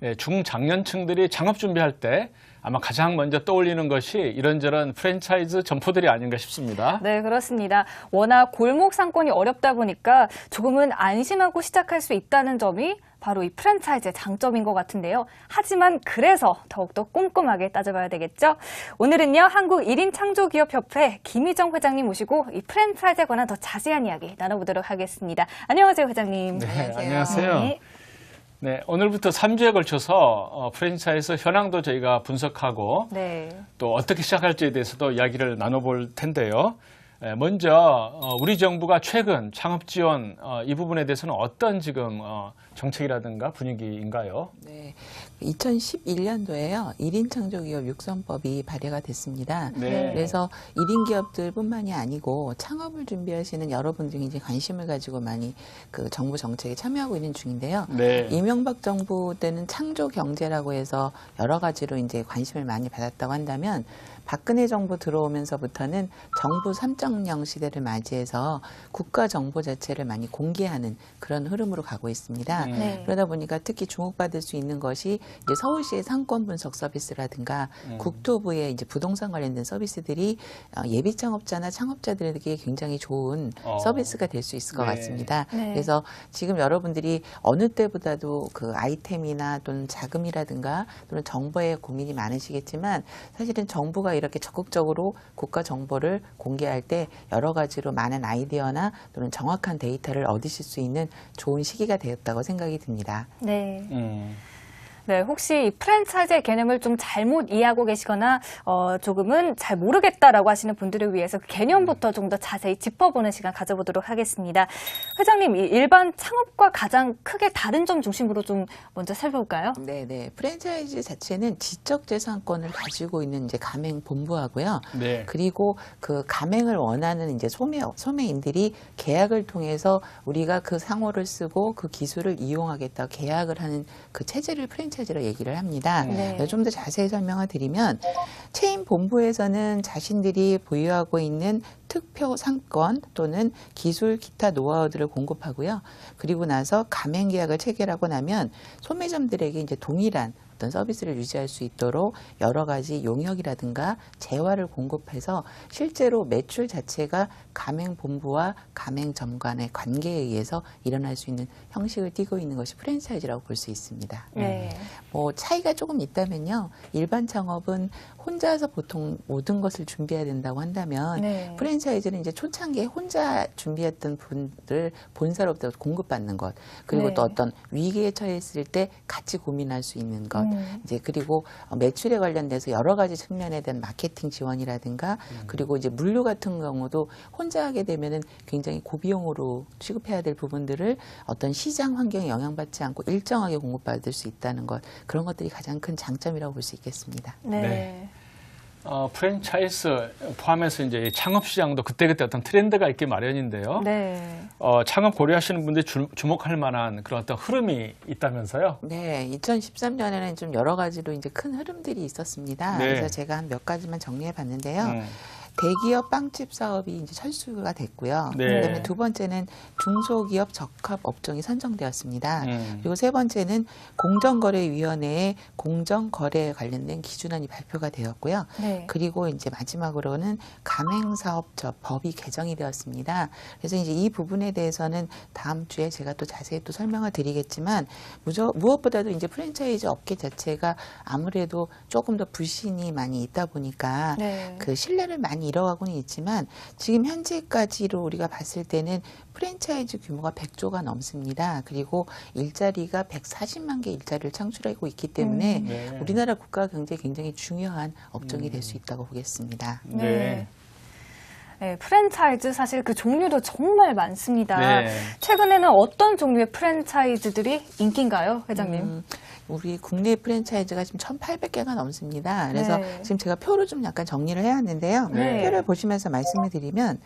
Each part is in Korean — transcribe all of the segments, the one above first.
네, 중장년층들이 창업 준비할 때 아마 가장 먼저 떠올리는 것이 이런저런 프랜차이즈 점포들이 아닌가 싶습니다. 네, 그렇습니다. 워낙 골목 상권이 어렵다 보니까 조금은 안심하고 시작할 수 있다는 점이 바로 이 프랜차이즈의 장점인 것 같은데요. 하지만 그래서 더욱더 꼼꼼하게 따져봐야 되겠죠? 오늘은요, 한국 1인 창조기업협회 김희정 회장님 모시고 이 프랜차이즈에 관한 더 자세한 이야기 나눠보도록 하겠습니다. 안녕하세요, 회장님. 네, 안녕하세요. 네. 네, 오늘부터 3주에 걸쳐서 프랜차이즈 현황도 저희가 분석하고 네. 또 어떻게 시작할지에 대해서도 이야기를 나눠볼 텐데요. 먼저 우리 정부가 최근 창업 지원 이 부분에 대해서는 어떤 지금 정책이라든가 분위기인가요? 네, 2011년도에요. 1인 창조기업 육성법이 발의가 됐습니다. 네. 그래서 1인 기업들뿐만이 아니고 창업을 준비하시는 여러분들이 이제 관심을 가지고 많이 그 정부 정책에 참여하고 있는 중인데요. 네. 이명박 정부 때는 창조 경제라고 해서 여러 가지로 이제 관심을 많이 받았다고 한다면 박근혜 정부 들어오면서부터는 정부 3.0 시대를 맞이해서 국가 정보 자체를 많이 공개하는 그런 흐름으로 가고 있습니다. 네. 그러다 보니까 특히 주목받을 수 있는 것이 이제 서울시의 상권 분석 서비스라든가 국토부의 이제 부동산 관련된 서비스들이 예비 창업자나 창업자들에게 굉장히 좋은 서비스가 될 수 있을 것 네. 같습니다. 네. 그래서 지금 여러분들이 어느 때보다도 그 아이템이나 또는 자금이라든가 또는 정보에 고민이 많으시겠지만 사실은 정부가 이렇게 적극적으로 국가 정보를 공개할 때 여러 가지로 많은 아이디어나 또는 정확한 데이터를 얻으실 수 있는 좋은 시기가 되었다고 생각이 듭니다. 네. 네, 혹시 이 프랜차이즈의 개념을 좀 잘못 이해하고 계시거나 조금은 잘 모르겠다라고 하시는 분들을 위해서 그 개념부터 좀 더 자세히 짚어보는 시간 가져보도록 하겠습니다. 회장님, 이 일반 창업과 가장 크게 다른 점 중심으로 좀 먼저 살펴볼까요? 네. 프랜차이즈 자체는 지적재산권을 가지고 있는 이제 가맹 본부하고요. 네. 그리고 그 가맹을 원하는 이제 소매인들이 계약을 통해서 우리가 그 상호를 쓰고 그 기술을 이용하겠다 계약을 하는 그 체제를 프랜차이즈로 얘기를 합니다. 네. 좀 더 자세히 설명을 드리면 체인 본부에서는 자신들이 보유하고 있는 특표 상권 또는 기술 기타 노하우들을 공급하고요. 그리고 나서 가맹 계약을 체결하고 나면 소매점들에게 이제 동일한 어떤 서비스를 유지할 수 있도록 여러 가지 용역이라든가 재화를 공급해서 실제로 매출 자체가 가맹본부와 가맹점 간의 관계에 의해서 일어날 수 있는 형식을 띠고 있는 것이 프랜차이즈라고 볼 수 있습니다. 네. 뭐 차이가 조금 있다면요. 일반 창업은 혼자서 보통 모든 것을 준비해야 된다고 한다면 네. 프랜차이즈는 이제 초창기에 혼자 준비했던 분들 본사로부터 공급받는 것 그리고 네. 또 어떤 위기에 처했을 때 같이 고민할 수 있는 것 이제 그리고 매출에 관련돼서 여러 가지 측면에 대한 마케팅 지원이라든가 그리고 이제 물류 같은 경우도 혼자 하게 되면은 굉장히 고비용으로 취급해야 될 부분들을 어떤 시장 환경에 영향받지 않고 일정하게 공급받을 수 있다는 것 그런 것들이 가장 큰 장점이라고 볼 수 있겠습니다. 네. 프랜차이즈 포함해서 이제 창업 시장도 그때그때 어떤 트렌드가 있기 마련인데요. 네. 창업 고려하시는 분들이 주목할 만한 그런 어떤 흐름이 있다면서요? 네, 2013년에는 좀 여러 가지로 이제 큰 흐름들이 있었습니다. 네. 그래서 제가 한 몇 가지만 정리해 봤는데요. 대기업 빵집 사업이 이제 철수가 됐고요. 네. 그다음에 두 번째는 중소기업 적합 업종이 선정되었습니다. 그리고 세 번째는 공정거래위원회의 공정거래에 관련된 기준안이 발표가 되었고요. 네. 그리고 이제 마지막으로는 가맹사업법 법이 개정이 되었습니다. 그래서 이제 이 부분에 대해서는 다음 주에 제가 또 자세히 또 설명을 드리겠지만 무엇보다도 이제 프랜차이즈 업계 자체가 아무래도 조금 더 불신이 많이 있다 보니까 네. 그 신뢰를 많이 잃어가고는 있지만 지금 현재까지로 우리가 봤을 때는 프랜차이즈 규모가 100조가 넘습니다. 그리고 일자리가 140만 개 일자리를 창출하고 있기 때문에 네. 우리나라 국가 경제에 굉장히 중요한 업종이 될 수 있다고 보겠습니다. 네. 네, 프랜차이즈 사실 그 종류도 정말 많습니다. 네. 최근에는 어떤 종류의 프랜차이즈들이 인기인가요, 회장님? 우리 국내 프랜차이즈가 지금 1,800개가 넘습니다. 그래서 네. 지금 제가 표를 좀 약간 정리를 해야 하는데요. 네. 표를 보시면서 말씀을 드리면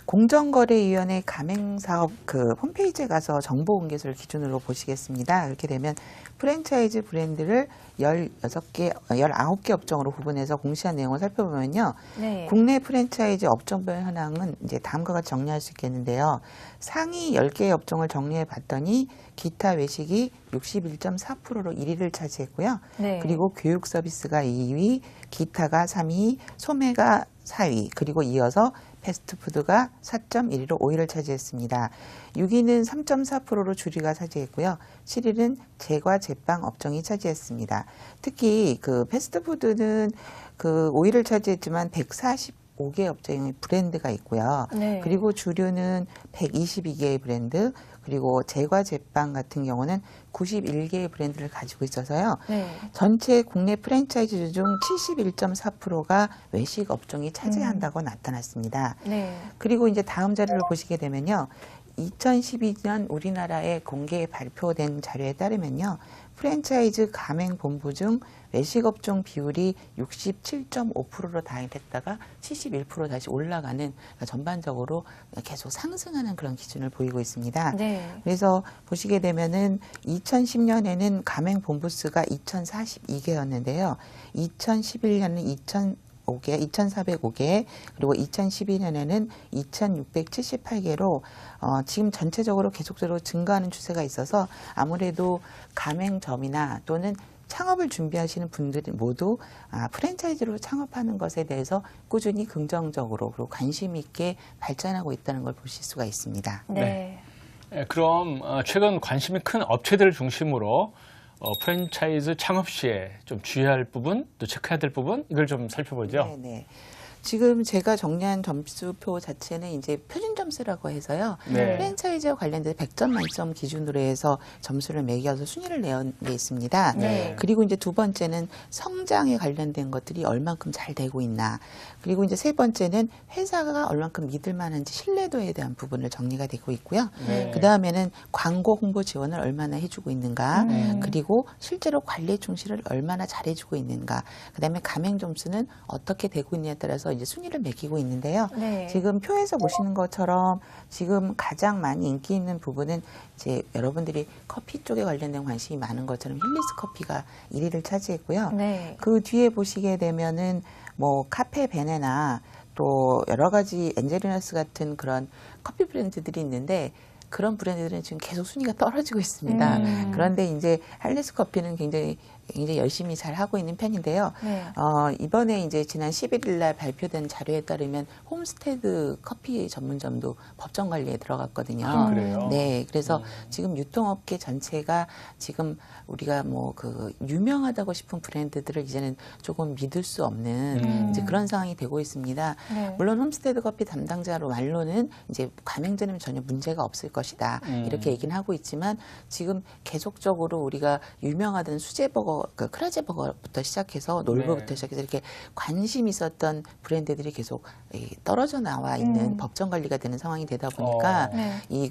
공정거래위원회 가맹사업 그 홈페이지에 가서 정보공개서를 기준으로 보시겠습니다. 이렇게 되면 프랜차이즈 브랜드를 19개 업종으로 구분해서 공시한 내용을 살펴보면요. 네. 국내 프랜차이즈 업종별 현황은 이제 다음과 같이 정리할 수 있겠는데요. 상위 10개의 업종을 정리해 봤더니 기타 외식이 61.4%로 1위를 차지했고요. 네. 그리고 교육 서비스가 2위, 기타가 3위, 소매가 4위, 그리고 이어서 패스트푸드가 4.1위로 5위를 차지했습니다. 6위는 3.4%로 주류가 차지했고요. 7위는 제과 제빵 업종이 차지했습니다. 특히 그 패스트푸드는 그 5위를 차지했지만 145개 업종의 브랜드가 있고요. 네. 그리고 주류는 122개의 브랜드, 그리고 제과 제빵 같은 경우는 91개의 브랜드를 가지고 있어서요. 네. 전체 국내 프랜차이즈 중 71.4%가 외식 업종이 차지한다고 나타났습니다. 네. 그리고 이제 다음 자료를 보시게 되면요. 2012년 우리나라에 공개 발표된 자료에 따르면요. 프랜차이즈 가맹본부 중 외식업종 비율이 67.5%로 다행했다가 71% 다시 올라가는, 그러니까 전반적으로 계속 상승하는 그런 기준을 보이고 있습니다. 네. 그래서 보시게 되면은 2010년에는 가맹본부 수가 2042개였는데요. 2011년은 2,405개, 그리고 2012년에는 2,678개로 지금 전체적으로 계속적으로 증가하는 추세가 있어서 아무래도 가맹점이나 또는 창업을 준비하시는 분들이 모두 프랜차이즈로 창업하는 것에 대해서 꾸준히 긍정적으로 그리고 관심 있게 발전하고 있다는 걸 보실 수가 있습니다. 네. 그럼 최근 관심이 큰 업체들을 중심으로 프랜차이즈 창업 시에 좀 주의할 부분, 또 체크해야 될 부분, 이걸 좀 살펴보죠. 네네. 지금 제가 정리한 점수표 자체는 이제 표준 점수라고 해서요. 네. 프랜차이즈와 관련된 100점 만점 기준으로 해서 점수를 매겨서 순위를 내온 게 있습니다. 네. 그리고 이제 두 번째는 성장에 관련된 것들이 얼만큼 잘 되고 있나. 그리고 이제 세 번째는 회사가 얼만큼 믿을 만한지 신뢰도에 대한 부분을 정리가 되고 있고요. 네. 그 다음에는 광고 홍보 지원을 얼마나 해주고 있는가. 그리고 실제로 관리 충실을 얼마나 잘해주고 있는가. 그 다음에 가맹 점수는 어떻게 되고 있느냐에 따라서 이제 순위를 매기고 있는데요. 네. 지금 표에서 보시는 것처럼 지금 가장 많이 인기 있는 부분은 이제 여러분들이 커피 쪽에 관련된 관심이 많은 것처럼 힐리스 커피가 1위를 차지했고요. 네. 그 뒤에 보시게 되면은 뭐 카페 베네나 또 여러 가지 엔젤리너스 같은 그런 커피 브랜드들이 있는데 그런 브랜드들은 지금 계속 순위가 떨어지고 있습니다. 그런데 이제 할리스 커피는 굉장히 열심히 잘 하고 있는 편인데요. 네. 이번에 이제 지난 11일 날 발표된 자료에 따르면 홈스테드 커피 전문점도 법정 관리에 들어갔거든요. 그래요? 네. 그래서 지금 유통업계 전체가 지금 우리가 뭐 그 유명하다고 싶은 브랜드들을 이제는 조금 믿을 수 없는 이제 그런 상황이 되고 있습니다. 네. 물론 홈스테드 커피 담당자로 말로는 이제 가맹점은 전혀 문제가 없을 것이다. 이렇게 얘기는 하고 있지만 지금 계속적으로 우리가 유명하던 수제버거, 그 크라제버거부터 시작해서 놀부부터 네. 시작해서 이렇게 관심 있었던 브랜드들이 계속 떨어져 나와 있는 법정 관리가 되는 상황이 되다 보니까 네.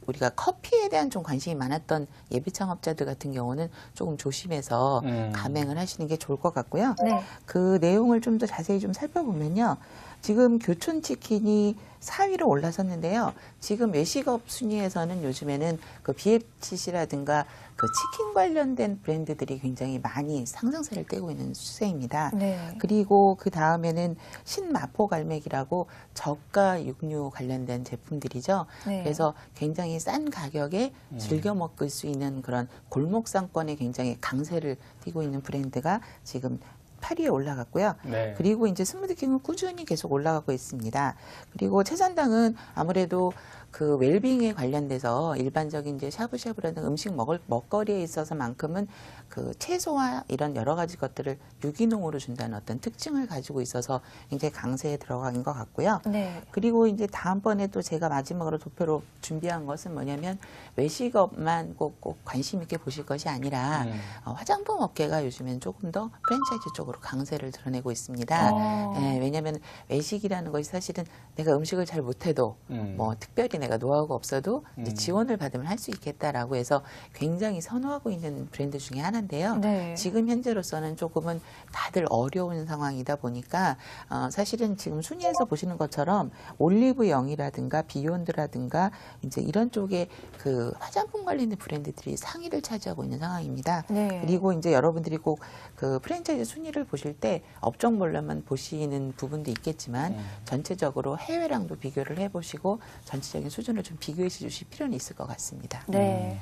우리가 커피에 대한 좀 관심이 많았던 예비 창업자들 같은 경우는 조금 조심해서 가맹을 하시는 게 좋을 것 같고요. 네. 그 내용을 좀 더 자세히 좀 살펴보면요. 지금 교촌치킨이 4위로 올라섰는데요. 지금 외식업 순위에서는 요즘에는 그 BFCC라든가 그 치킨 관련된 브랜드들이 굉장히 많이 상승세를 떼고 있는 추세입니다. 네. 그리고 그 다음에는 신마포 갈매기라고 저가 육류 관련된 제품들이죠. 네. 그래서 굉장히 싼 가격에 즐겨 먹을 수 있는 그런 골목 상권에 굉장히 강세를 띠고 있는 브랜드가 지금 8위에 올라갔고요. 네. 그리고 이제 스무드킹은 꾸준히 계속 올라가고 있습니다. 그리고 채산당은 아무래도 그 웰빙에 관련돼서 일반적인 이제 샤브샤브라든 음식 먹거리에 있어서만큼은 그 채소와 이런 여러 가지 것들을 유기농으로 준다는 어떤 특징을 가지고 있어서 굉장히 강세에 들어간 것 같고요. 네. 그리고 이제 다음번에 또 제가 마지막으로 도표로 준비한 것은 뭐냐면 외식업만 꼭 관심 있게 보실 것이 아니라 화장품 업계가 요즘엔 조금 더 프랜차이즈 쪽으로 강세를 드러내고 있습니다. 예, 왜냐하면 외식이라는 것이 사실은 내가 음식을 잘 못해도 뭐 특별히 내가 노하우가 없어도 이제 지원을 받으면 할 수 있겠다라고 해서 굉장히 선호하고 있는 브랜드 중에 하나인데요. 네. 지금 현재로서는 조금은 다들 어려운 상황이다 보니까 사실은 지금 순위에서 보시는 것처럼 올리브영이라든가 비욘드라든가 이제 이런 쪽에 그 화장품 관련된 브랜드들이 상위를 차지하고 있는 상황입니다. 네. 그리고 이제 여러분들이 꼭 그 프랜차이즈 순위를 보실 때 업종별로만 보시는 부분도 있겠지만 전체적으로 해외랑도 비교를 해보시고 전체적인 수준을 좀 비교해 주실 필요는 있을 것 같습니다. 네.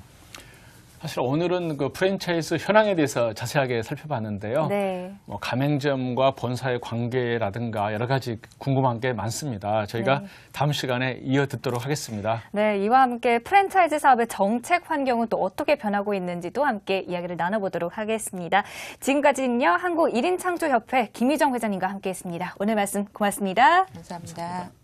사실 오늘은 그 프랜차이즈 현황에 대해서 자세하게 살펴봤는데요. 네. 뭐 가맹점과 본사의 관계라든가 여러 가지 궁금한 게 많습니다. 저희가 네. 다음 시간에 이어 듣도록 하겠습니다. 네, 이와 함께 프랜차이즈 사업의 정책 환경은 또 어떻게 변하고 있는지도 함께 이야기를 나눠보도록 하겠습니다. 지금까지는요, 한국 1인 창조협회 김희정 회장님과 함께했습니다. 오늘 말씀 고맙습니다. 감사합니다.